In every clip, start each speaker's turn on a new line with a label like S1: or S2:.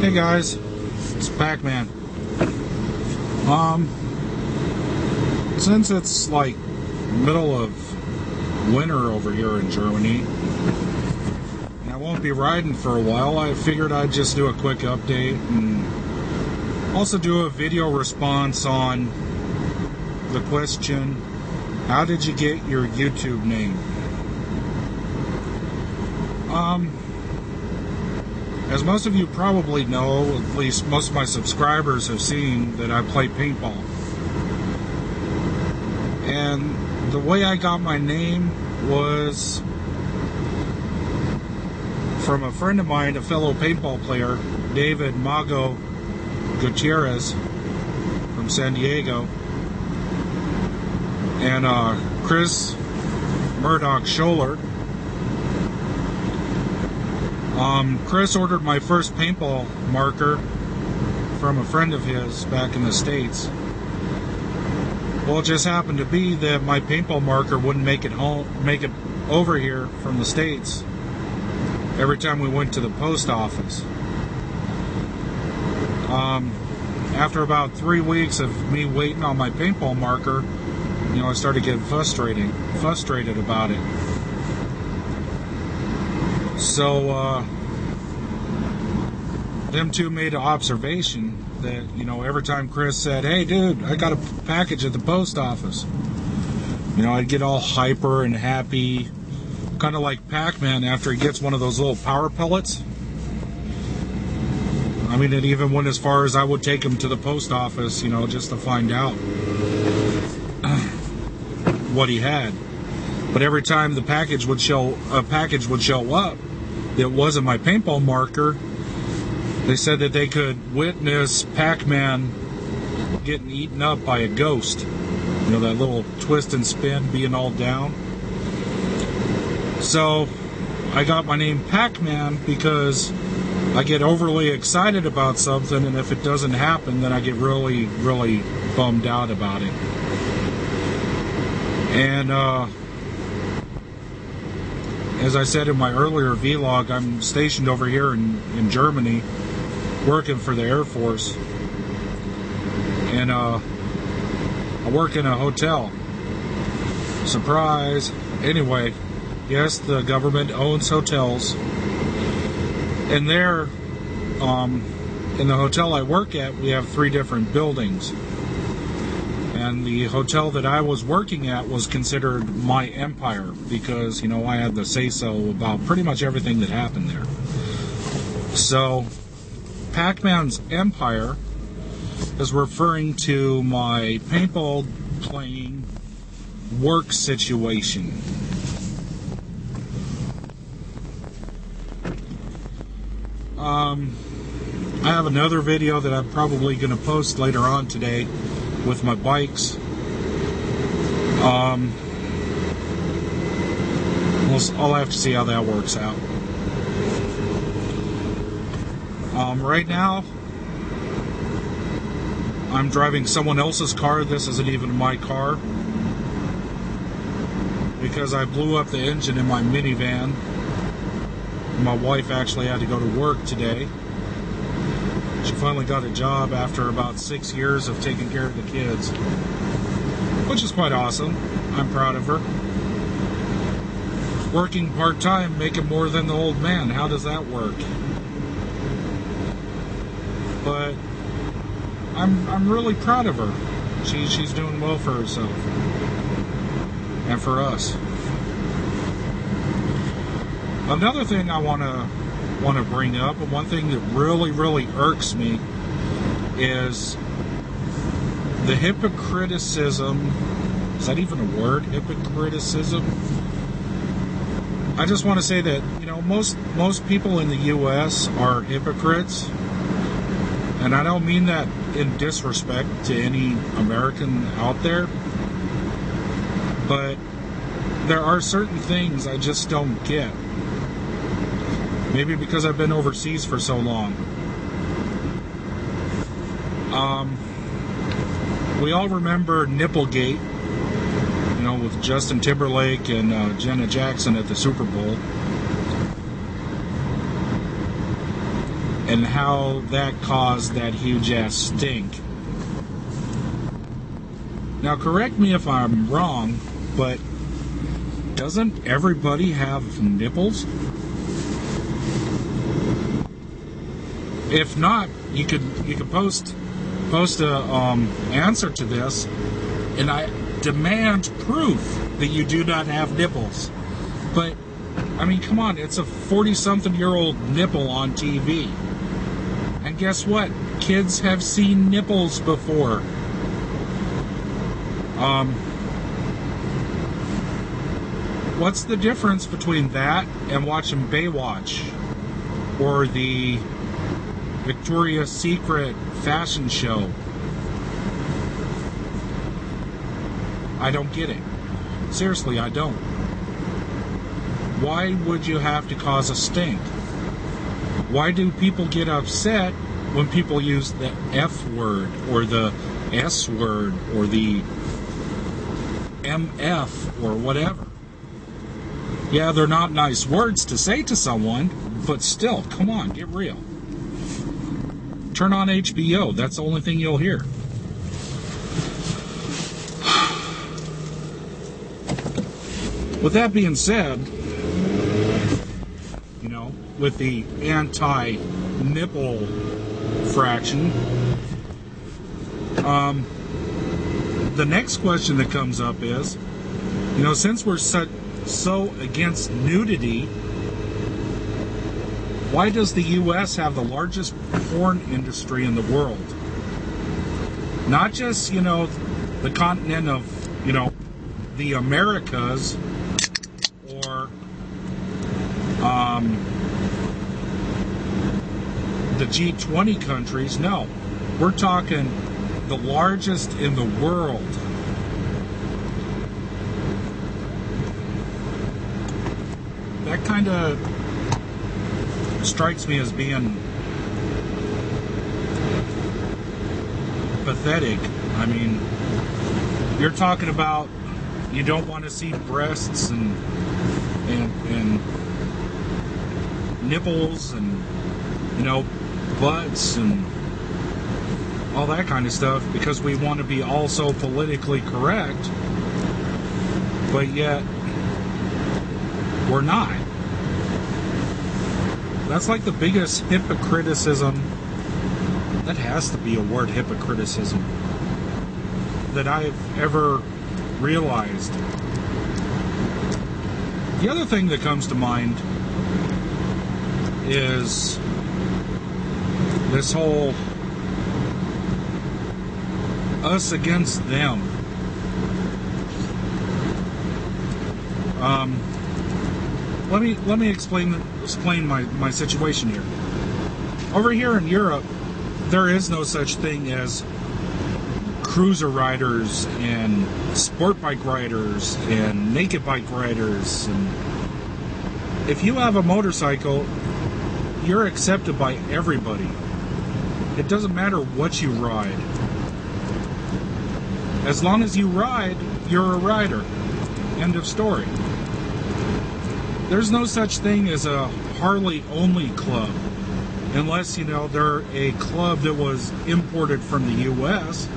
S1: Hey guys, it's Pac-Man. Since it's like middle of winter over here in Germany, and I won't be riding for a while, I figured I'd just do a quick update and also do a video response on the question, how did you get your YouTube name? As most of you probably know, at least most of my subscribers have seen that I play paintball. And the way I got my name was from a friend of mine, a fellow paintball player, David Mago Gutierrez from San Diego, and Chris Murdoch Scholler. Chris ordered my first paintball marker from a friend of his back in the States. Well, it just happened to be that my paintball marker wouldn't make it over here from the States every time we went to the post office. After about 3 weeks of me waiting on my paintball marker, I started getting frustrated about it. So, them two made an observation that, every time Chris said, hey dude, I got a package at the post office, I'd get all hyper and happy, kind of like Pac-Man after he gets one of those little power pellets. I mean, it even went as far as I would take him to the post office, just to find out what he had. But every time the package would show up, it wasn't my paintball marker. They said that they could witness Pac-Man getting eaten up by a ghost. That little twist and spin being all down. So I got my name Pac-Man because I get overly excited about something, and if it doesn't happen, then I get really, really bummed out about it. And as I said in my earlier vlog, I'm stationed over here in Germany, working for the Air Force, and I work in a hotel. Surprise! Anyway, yes, the government owns hotels, and there, in the hotel I work at, we have 3 different buildings. And the hotel that I was working at was considered my empire because, I had the say-so about pretty much everything that happened there. So, Pac-Man's empire is referring to my paintball playing work situation. I have another video that I'm probably going to post later on today with my bikes. I'll have to see how that works out. Right now, I'm driving someone else's car. This isn't even my car, because I blew up the engine in my minivan. My wife actually had to go to work today. She finally got a job after about 6 years of taking care of the kids, which is quite awesome. I'm proud of her. Working part-time, making more than the old man. How does that work? But I'm really proud of her. She's doing well for herself and for us. Another thing I want to bring up, and one thing that really irks me, is the hypocriticism. Is that even a word? Hypocriticism? I just want to say that, most people in the U.S. are hypocrites. And I don't mean that in disrespect to any American out there. But there are certain things I just don't get. Maybe because I've been overseas for so long. We all remember Nipplegate, with Justin Timberlake and Janet Jackson at the Super Bowl. and how that caused that huge ass stink. Now, correct me if I'm wrong, but doesn't everybody have nipples? If not, you could post a answer to this, and I demand proof that you do not have nipples. But I mean, come on, it's a 40-something-year-old nipple on TV, and guess what? Kids have seen nipples before. What's the difference between that and watching Baywatch or the Victoria's Secret fashion show? I don't get it. Seriously, I don't. Why would you have to cause a stink? Why do people get upset when people use the F word or the S word or the MF or whatever? Yeah, they're not nice words to say to someone, but still, come on, get real. Turn on HBO. That's the only thing you'll hear. With that being said, you know, with the anti-nipple fraction, the next question that comes up is, you know, since we're so against nudity, why does the U.S. have the largest porn industry in the world? Not just, you know, the continent of, you know, the Americas, or the G20 countries. No, we're talking the largest in the world. That kind of strikes me as being pathetic. I mean, you're talking about you don't want to see breasts and nipples and, you know, butts and all that kind of stuff because we want to be also politically correct, but yet we're not. That's like the biggest hypocriticism. That has to be a word, hypocriticism, that I've ever realized. The other thing that comes to mind is this whole us against them. Let me explain my situation here. Over here in Europe, there is no such thing as cruiser riders and sport bike riders and naked bike riders. And if you have a motorcycle, you're accepted by everybody. It doesn't matter what you ride. As long as you ride, you're a rider. End of story. There's no such thing as a Harley-only club, unless, you know, they're a club that was imported from the U.S.,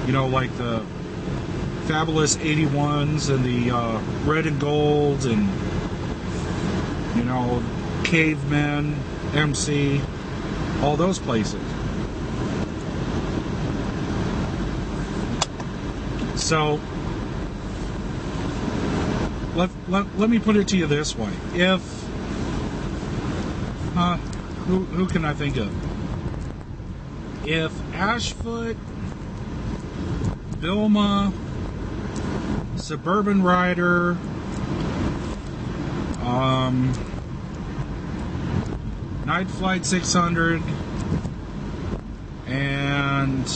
S1: you know, like the Fabulous 81s and the Red and Gold and, you know, Cavemen, MC, all those places. So, let me put it to you this way. If, who can I think of? If Ashfoot, Bilma, Suburban Rider, Night Flight 600, and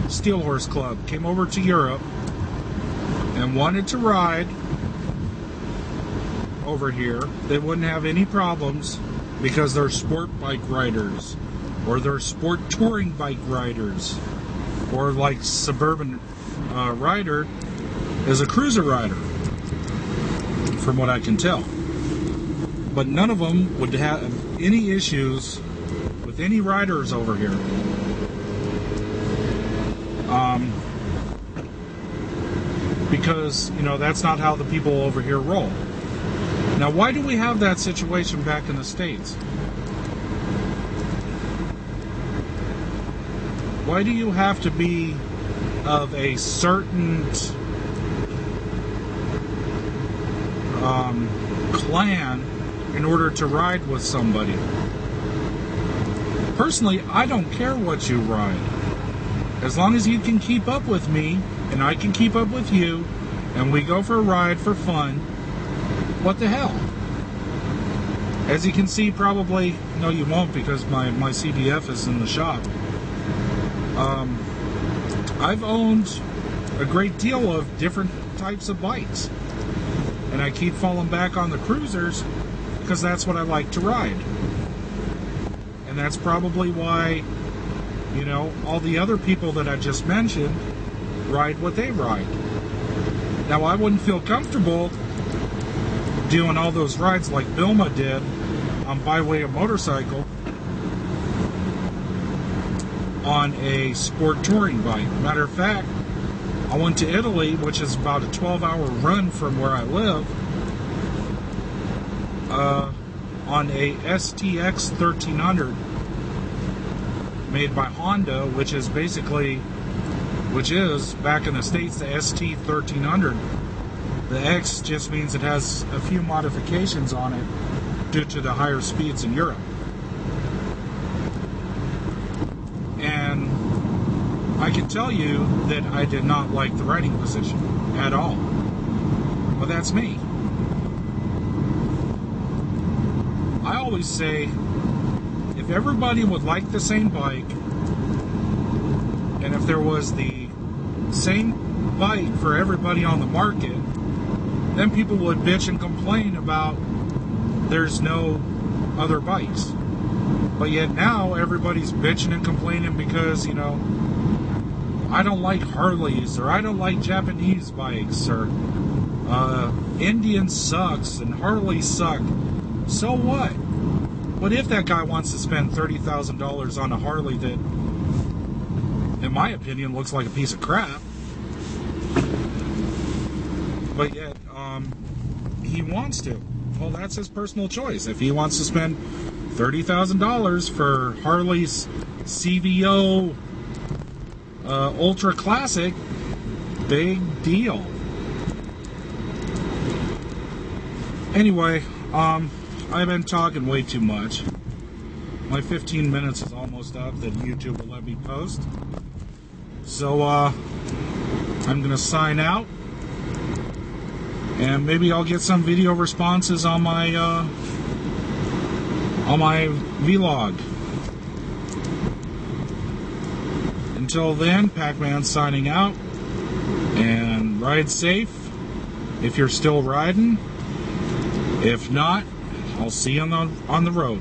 S1: Steel Horse Club came over to Europe and wanted to ride over here, they wouldn't have any problems because they're sport bike riders, or they're sport touring bike riders, or like Suburban Rider is a cruiser rider, from what I can tell. but none of them would have any issues with any riders over here. Because, you know, that's not how the people over here roll. Now, why do we have that situation back in the States? Why do you have to be of a certain clan in order to ride with somebody? Personally, I don't care what you ride. As long as you can keep up with me, and I can keep up with you, and we go for a ride for fun, what the hell? As you can see, probably, no you won't because my CDF is in the shop. I've owned a great deal of different types of bikes. And I keep falling back on the cruisers because that's what I like to ride. And that's probably why, you know, all the other people that I just mentioned ride what they ride. Now, I wouldn't feel comfortable doing all those rides like Bilma did on Byway of Motorcycle on a sport touring bike. Matter of fact, I went to Italy, which is about a 12-hour run from where I live, on a STX 1300 made by Honda, which is back in the States, the ST 1300. The X just means it has a few modifications on it due to the higher speeds in Europe. And I can tell you that I did not like the riding position at all. But that's me. I always say, if everybody would like the same bike, and if there was the same bike for everybody on the market, then people would bitch and complain about there's no other bikes. But yet now everybody's bitching and complaining because, you know, I don't like Harleys, or I don't like Japanese bikes, or Indian sucks and Harley suck. So what? What if that guy wants to spend $30,000 on a Harley that, in my opinion, looks like a piece of crap? But yet, he wants to. Well, that's his personal choice. If he wants to spend $30,000 for Harley's CVO Ultra Classic, big deal. Anyway, I've been talking way too much. My 15 minutes is almost up that YouTube will let me post. So, I'm going to sign out. And maybe I'll get some video responses on my vlog. Until then, Pac-Man signing out. And ride safe if you're still riding. If not, I'll see you on the road.